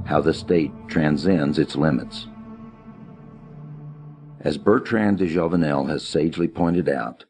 how the state transcends its limits. As Bertrand de Jouvenel has sagely pointed out,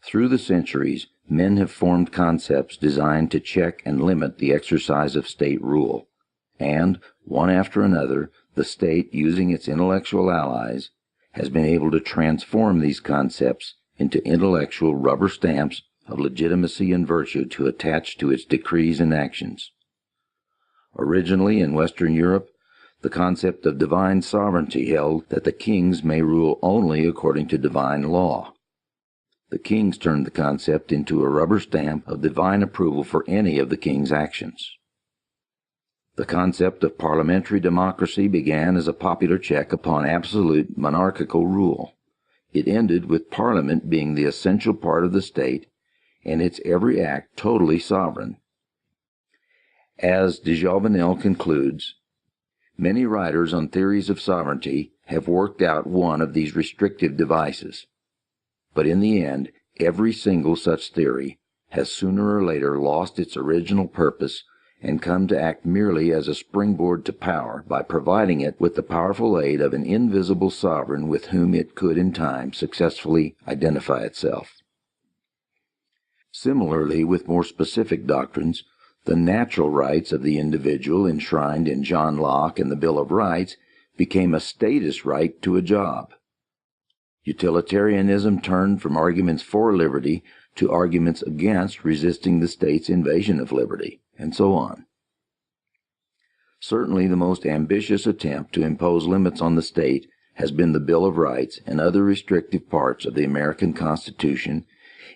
through the centuries, men have formed concepts designed to check and limit the exercise of state rule, and, one after another, the state, using its intellectual allies, has been able to transform these concepts into intellectual rubber stamps of legitimacy and virtue to attach to its decrees and actions. Originally, in Western Europe, the concept of divine sovereignty held that the kings may rule only according to divine law. The kings turned the concept into a rubber stamp of divine approval for any of the king's actions. The concept of parliamentary democracy began as a popular check upon absolute monarchical rule. It ended with Parliament being the essential part of the state and its every act totally sovereign. As de Jouvenel concludes, many writers on theories of sovereignty have worked out one of these restrictive devices, but in the end, every single such theory has sooner or later lost its original purpose and come to act merely as a springboard to power by providing it with the powerful aid of an invisible sovereign with whom it could in time successfully identify itself. Similarly, with more specific doctrines, the natural rights of the individual enshrined in John Locke and the Bill of Rights became a status right to a job. Utilitarianism turned from arguments for liberty to arguments against resisting the state's invasion of liberty, and so on. Certainly the most ambitious attempt to impose limits on the state has been the Bill of Rights and other restrictive parts of the American Constitution,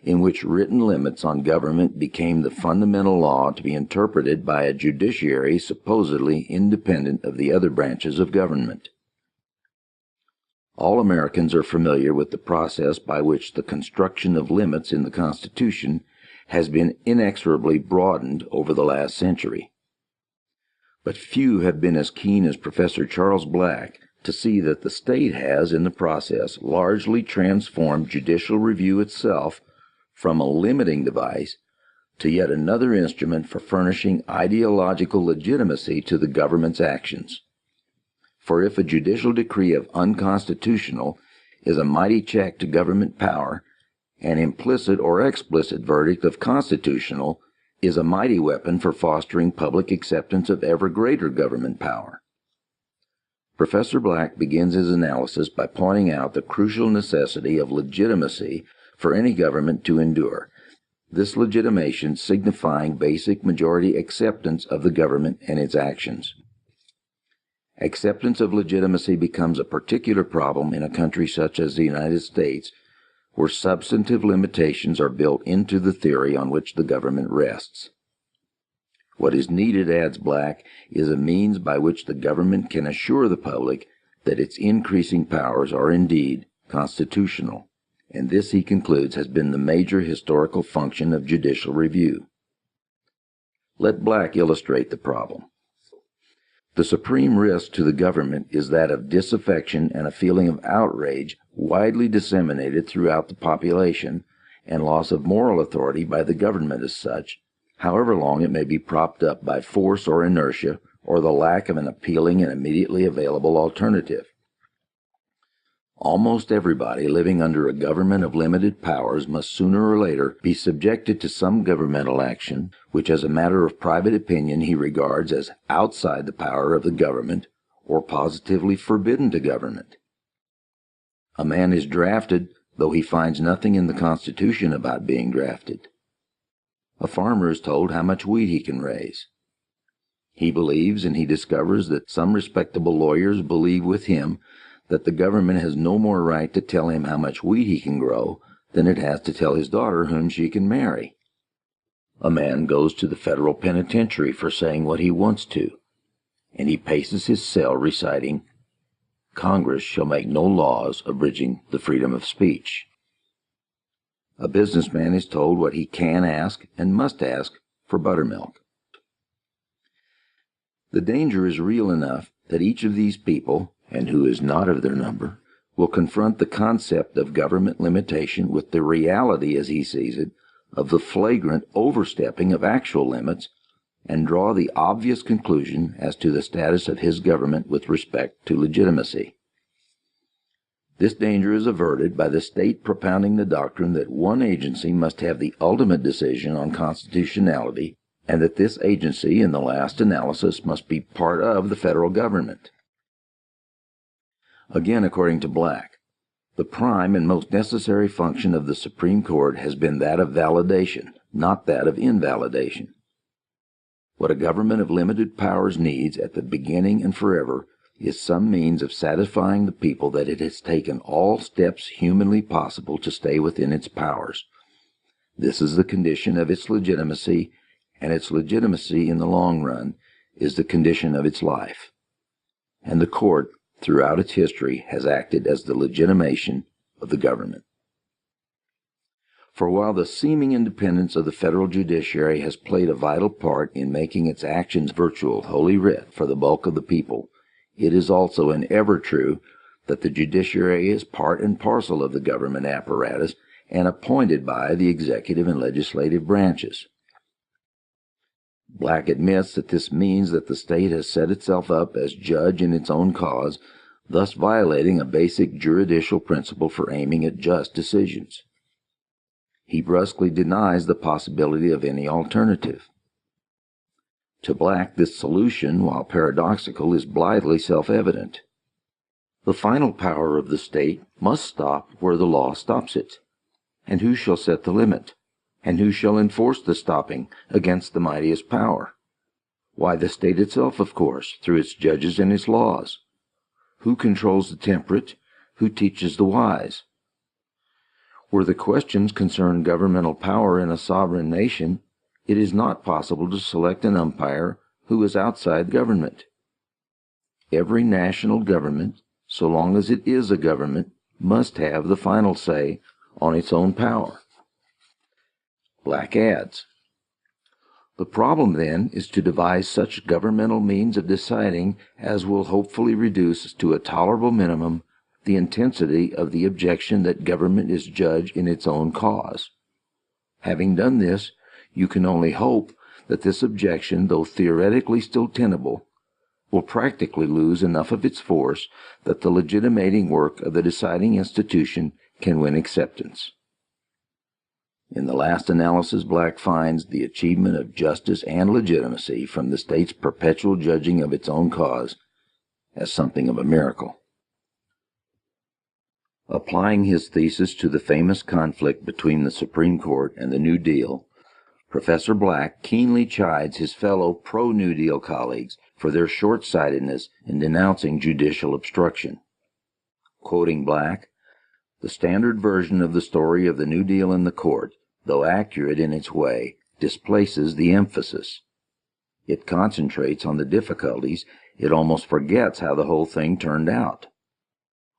in which written limits on government became the fundamental law to be interpreted by a judiciary supposedly independent of the other branches of government. All Americans are familiar with the process by which the construction of limits in the Constitution has been inexorably broadened over the last century. But few have been as keen as Professor Charles Black to see that the state has, in the process, largely transformed judicial review itself from a limiting device to yet another instrument for furnishing ideological legitimacy to the government's actions. For if a judicial decree of unconstitutional is a mighty check to government power, an implicit or explicit verdict of constitutional is a mighty weapon for fostering public acceptance of ever greater government power. Professor Black begins his analysis by pointing out the crucial necessity of legitimacy for any government to endure, this legitimation signifying basic majority acceptance of the government and its actions. Acceptance of legitimacy becomes a particular problem in a country such as the United States, where substantive limitations are built into the theory on which the government rests. What is needed, adds Black, is a means by which the government can assure the public that its increasing powers are indeed constitutional, and this, he concludes, has been the major historical function of judicial review. Let Black illustrate the problem. The supreme risk to the government is that of disaffection and a feeling of outrage widely disseminated throughout the population, and loss of moral authority by the government as such, however long it may be propped up by force or inertia, or the lack of an appealing and immediately available alternative. Almost everybody living under a government of limited powers must sooner or later be subjected to some governmental action which as a matter of private opinion he regards as outside the power of the government or positively forbidden to government. A man is drafted though he finds nothing in the Constitution about being drafted. A farmer is told how much wheat he can raise. He believes, and he discovers that some respectable lawyers believe with him, that the government has no more right to tell him how much wheat he can grow than it has to tell his daughter whom she can marry. A man goes to the federal penitentiary for saying what he wants to, and he paces his cell reciting, "Congress shall make no laws abridging the freedom of speech." A businessman is told what he can ask and must ask for buttermilk. The danger is real enough that each of these people, and who is not of their number, will confront the concept of government limitation with the reality, as he sees it, of the flagrant overstepping of actual limits and draw the obvious conclusion as to the status of his government with respect to legitimacy. This danger is averted by the state propounding the doctrine that one agency must have the ultimate decision on constitutionality, and that this agency, in the last analysis, must be part of the federal government. Again, according to Black, the prime and most necessary function of the Supreme Court has been that of validation, not that of invalidation. What a government of limited powers needs at the beginning and forever is some means of satisfying the people that it has taken all steps humanly possible to stay within its powers. This is the condition of its legitimacy, and its legitimacy in the long run is the condition of its life. And the court, throughout its history, has acted as the legitimation of the government. For while the seeming independence of the federal judiciary has played a vital part in making its actions virtual Holy Writ for the bulk of the people, it is also and ever true that the judiciary is part and parcel of the government apparatus and appointed by the executive and legislative branches. Black admits that this means that the state has set itself up as judge in its own cause, thus violating a basic juridical principle for aiming at just decisions. He brusquely denies the possibility of any alternative. To Black, this solution, while paradoxical, is blithely self-evident. The final power of the state must stop where the law stops it. And who shall set the limit? And who shall enforce the stopping against the mightiest power? Why, the state itself, of course, through its judges and its laws. Who controls the temperate? Who teaches the wise? Where the questions concern governmental power in a sovereign nation, it is not possible to select an umpire who is outside government. Every national government, so long as it is a government, must have the final say on its own power. Black adds, the problem then is to devise such governmental means of deciding as will hopefully reduce to a tolerable minimum the intensity of the objection that government is judge in its own cause. Having done this, you can only hope that this objection, though theoretically still tenable, will practically lose enough of its force that the legitimating work of the deciding institution can win acceptance. In the last analysis, Black finds the achievement of justice and legitimacy from the state's perpetual judging of its own cause as something of a miracle. Applying his thesis to the famous conflict between the Supreme Court and the New Deal, Professor Black keenly chides his fellow pro-New Deal colleagues for their short-sightedness in denouncing judicial obstruction. Quoting Black, the standard version of the story of the New Deal in the court, though accurate in its way, displaces the emphasis. It concentrates on the difficulties, it almost forgets how the whole thing turned out.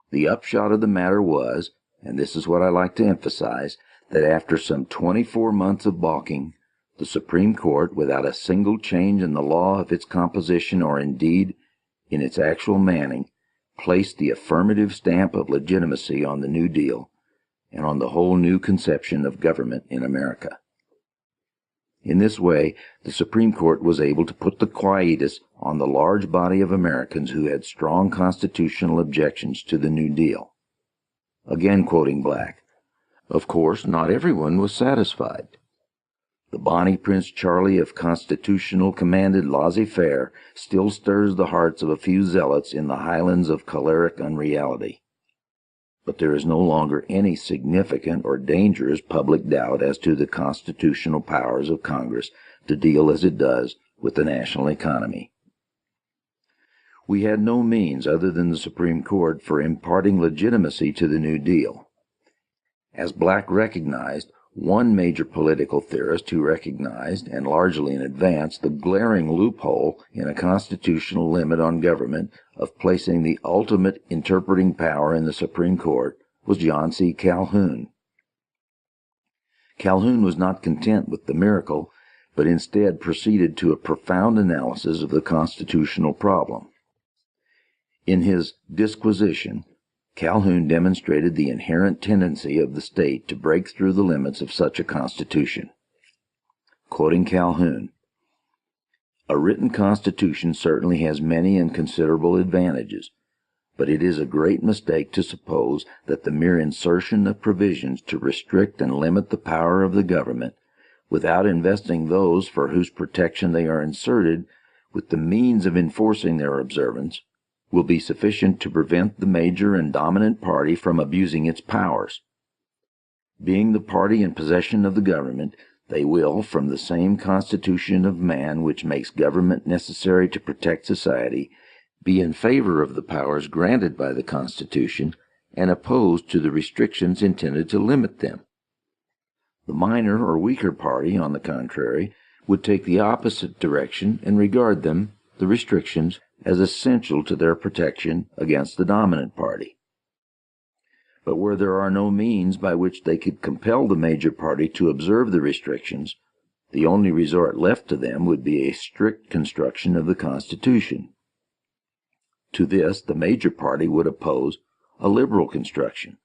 The upshot of the matter was, and this is what I like to emphasize, that after some 24 months of balking, the Supreme Court, without a single change in the law of its composition or indeed in its actual manning, placed the affirmative stamp of legitimacy on the New Deal and on the whole new conception of government in America. In this way, the Supreme Court was able to put the quietus on the large body of Americans who had strong constitutional objections to the New Deal. Again quoting Black, of course, not everyone was satisfied. The Bonnie Prince Charlie of constitutional commanded laissez-faire still stirs the hearts of a few zealots in the highlands of choleric unreality. But there is no longer any significant or dangerous public doubt as to the constitutional powers of Congress to deal as it does with the national economy. We had no means other than the Supreme Court for imparting legitimacy to the New Deal. As Black recognized, one major political theorist who recognized, and largely in advance, the glaring loophole in a constitutional limit on government of placing the ultimate interpreting power in the Supreme Court was John C. Calhoun. Calhoun was not content with the miracle, but instead proceeded to a profound analysis of the constitutional problem. In his Disquisition, Calhoun demonstrated the inherent tendency of the state to break through the limits of such a constitution. Quoting Calhoun, A written constitution certainly has many and considerable advantages, but it is a great mistake to suppose that the mere insertion of provisions to restrict and limit the power of the government, without investing those for whose protection they are inserted with the means of enforcing their observance, will be sufficient to prevent the major and dominant party from abusing its powers. Being the party in possession of the government, they will, from the same constitution of man which makes government necessary to protect society, be in favor of the powers granted by the Constitution and opposed to the restrictions intended to limit them. The minor or weaker party, on the contrary, would take the opposite direction and regard them, the restrictions, as essential to their protection against the dominant party. But where there are no means by which they could compel the major party to observe the restrictions, the only resort left to them would be a strict construction of the Constitution. To this the major party would oppose a liberal construction.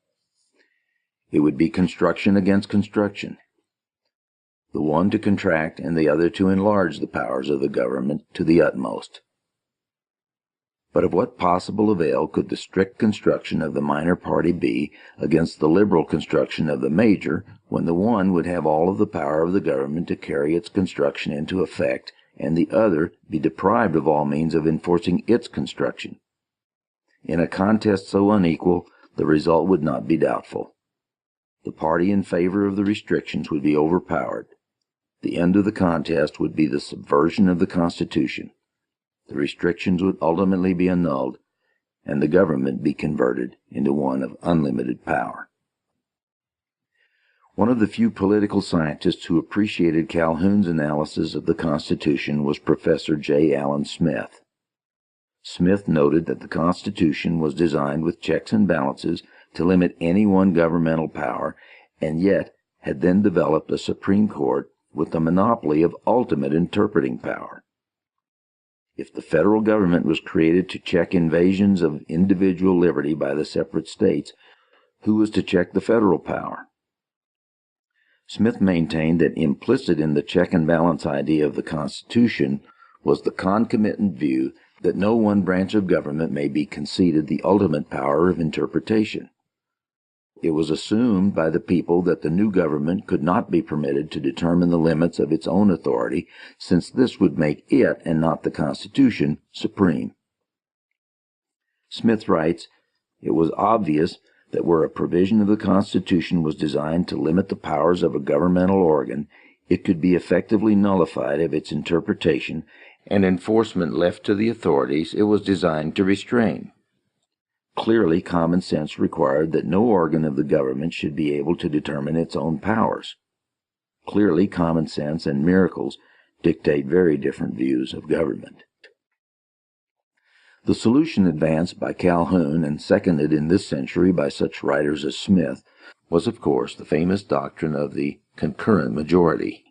It would be construction against construction, the one to contract and the other to enlarge the powers of the government to the utmost. But of what possible avail could the strict construction of the minor party be against the liberal construction of the major, when the one would have all of the power of the government to carry its construction into effect, and the other be deprived of all means of enforcing its construction? In a contest so unequal, the result would not be doubtful. The party in favor of the restrictions would be overpowered. The end of the contest would be the subversion of the Constitution. The restrictions would ultimately be annulled, and the government be converted into one of unlimited power. One of the few political scientists who appreciated Calhoun's analysis of the Constitution was Professor J. Allen Smith. Smith noted that the Constitution was designed with checks and balances to limit any one governmental power, and yet had then developed a Supreme Court with the monopoly of ultimate interpreting power. If the federal government was created to check invasions of individual liberty by the separate states, who was to check the federal power? Smith maintained that implicit in the check and balance idea of the Constitution was the concomitant view that no one branch of government may be conceded the ultimate power of interpretation. It was assumed by the people that the new government could not be permitted to determine the limits of its own authority, since this would make it, and not the Constitution, supreme. Smith writes, "It was obvious that where a provision of the Constitution was designed to limit the powers of a governmental organ, it could be effectively nullified of its interpretation and enforcement left to the authorities it was designed to restrain. Clearly, common sense required that no organ of the government should be able to determine its own powers. Clearly, common sense and miracles dictate very different views of government." The solution advanced by Calhoun and seconded in this century by such writers as Smith was, of course, the famous doctrine of the concurrent majority.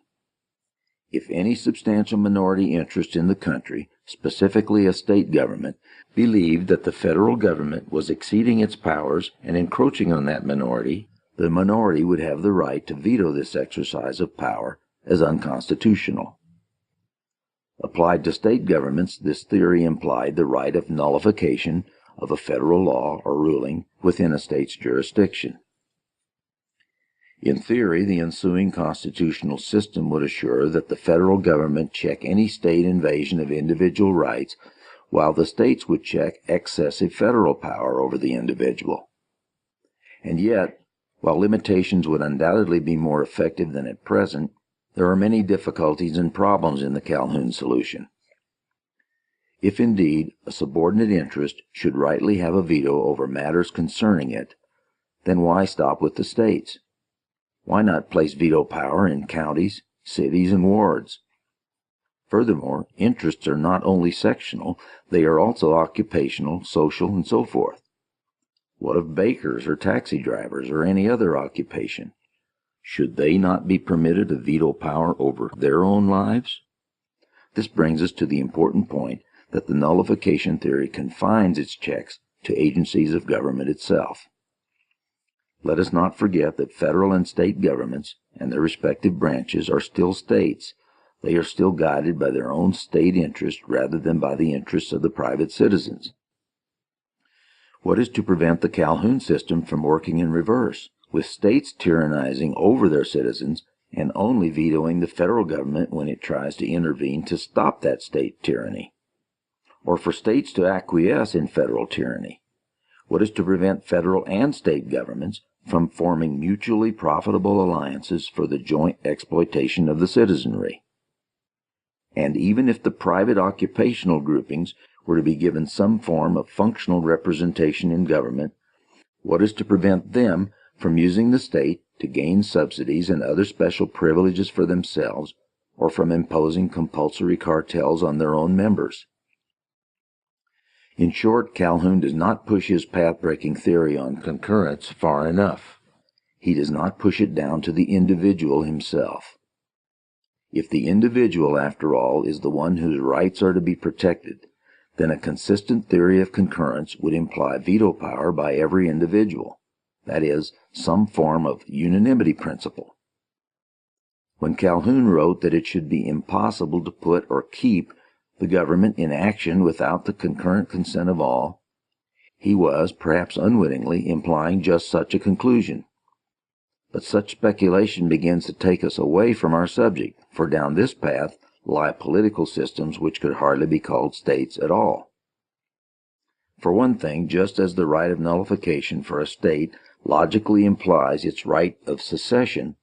If any substantial minority interest in the country, specifically a state government, believed that the federal government was exceeding its powers and encroaching on that minority, the minority would have the right to veto this exercise of power as unconstitutional. Applied to state governments, this theory implied the right of nullification of a federal law or ruling within a state's jurisdiction. In theory, the ensuing constitutional system would assure that the federal government check any state invasion of individual rights, while the states would check excessive federal power over the individual. And yet, while limitations would undoubtedly be more effective than at present, there are many difficulties and problems in the Calhoun solution. If indeed a subordinate interest should rightly have a veto over matters concerning it, then why stop with the states? Why not place veto power in counties, cities, and wards? Furthermore, interests are not only sectional, they are also occupational, social, and so forth. What of bakers or taxi drivers or any other occupation? Should they not be permitted a veto power over their own lives? This brings us to the important point that the nullification theory confines its checks to agencies of government itself. Let us not forget that federal and state governments and their respective branches are still states, They are still guided by their own state interest rather than by the interests of the private citizens. What is to prevent the Calhoun system from working in reverse, with states tyrannizing over their citizens and only vetoing the federal government when it tries to intervene to stop that state tyranny? Or for states to acquiesce in federal tyranny? What is to prevent federal and state governments from forming mutually profitable alliances for the joint exploitation of the citizenry? And even if the private occupational groupings were to be given some form of functional representation in government, what is to prevent them from using the state to gain subsidies and other special privileges for themselves, or from imposing compulsory cartels on their own members? In short, Calhoun does not push his path-breaking theory on concurrence far enough. He does not push it down to the individual himself. If the individual, after all, is the one whose rights are to be protected, then a consistent theory of concurrence would imply veto power by every individual, that is, some form of unanimity principle. When Calhoun wrote that it should be impossible to put or keep the government in action without the concurrent consent of all, he was, perhaps unwittingly, implying just such a conclusion. But such speculation begins to take us away from our subject, for down this path lie political systems which could hardly be called states at all. For one thing, just as the right of nullification for a state logically implies its right of secession,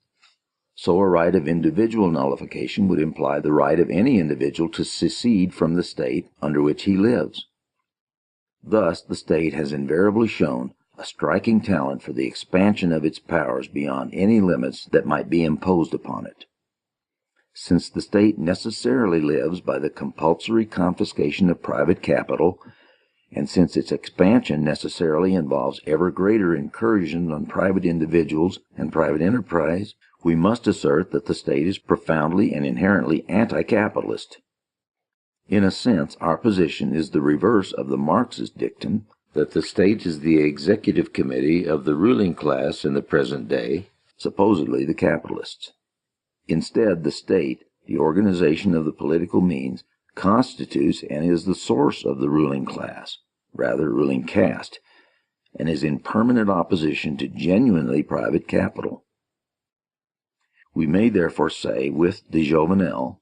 so a right of individual nullification would imply the right of any individual to secede from the state under which he lives. Thus, the state has invariably shown a striking talent for the expansion of its powers beyond any limits that might be imposed upon it. Since the state necessarily lives by the compulsory confiscation of private capital, and since its expansion necessarily involves ever greater incursions on private individuals and private enterprise, we must assert that the state is profoundly and inherently anti-capitalist. In a sense, our position is the reverse of the Marxist dictum that the state is the executive committee of the ruling class in the present day, supposedly the capitalists. Instead, the state, the organization of the political means, constitutes and is the source of the ruling class, rather ruling caste, and is in permanent opposition to genuinely private capital. We may therefore say, with de Jouvenel,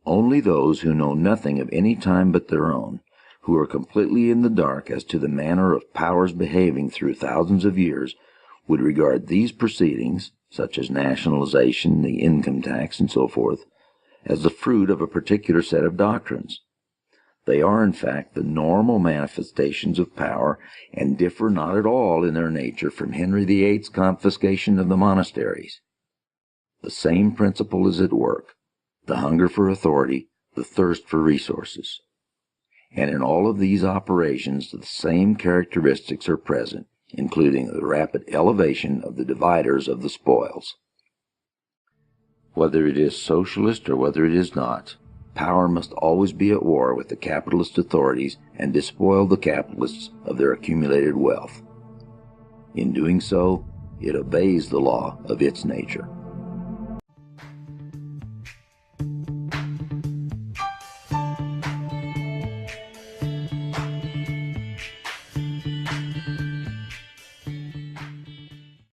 only those who know nothing of any time but their own, who are completely in the dark as to the manner of powers behaving through thousands of years, would regard these proceedings, such as nationalization, the income tax, and so forth, as the fruit of a particular set of doctrines. They are, in fact, the normal manifestations of power, and differ not at all in their nature from Henry VIII's confiscation of the monasteries. The same principle is at work, the hunger for authority, the thirst for resources. And in all of these operations, the same characteristics are present, including the rapid elevation of the dividers of the spoils. Whether it is socialist or whether it is not, power must always be at war with the capitalist authorities and despoil the capitalists of their accumulated wealth. In doing so, it obeys the law of its nature.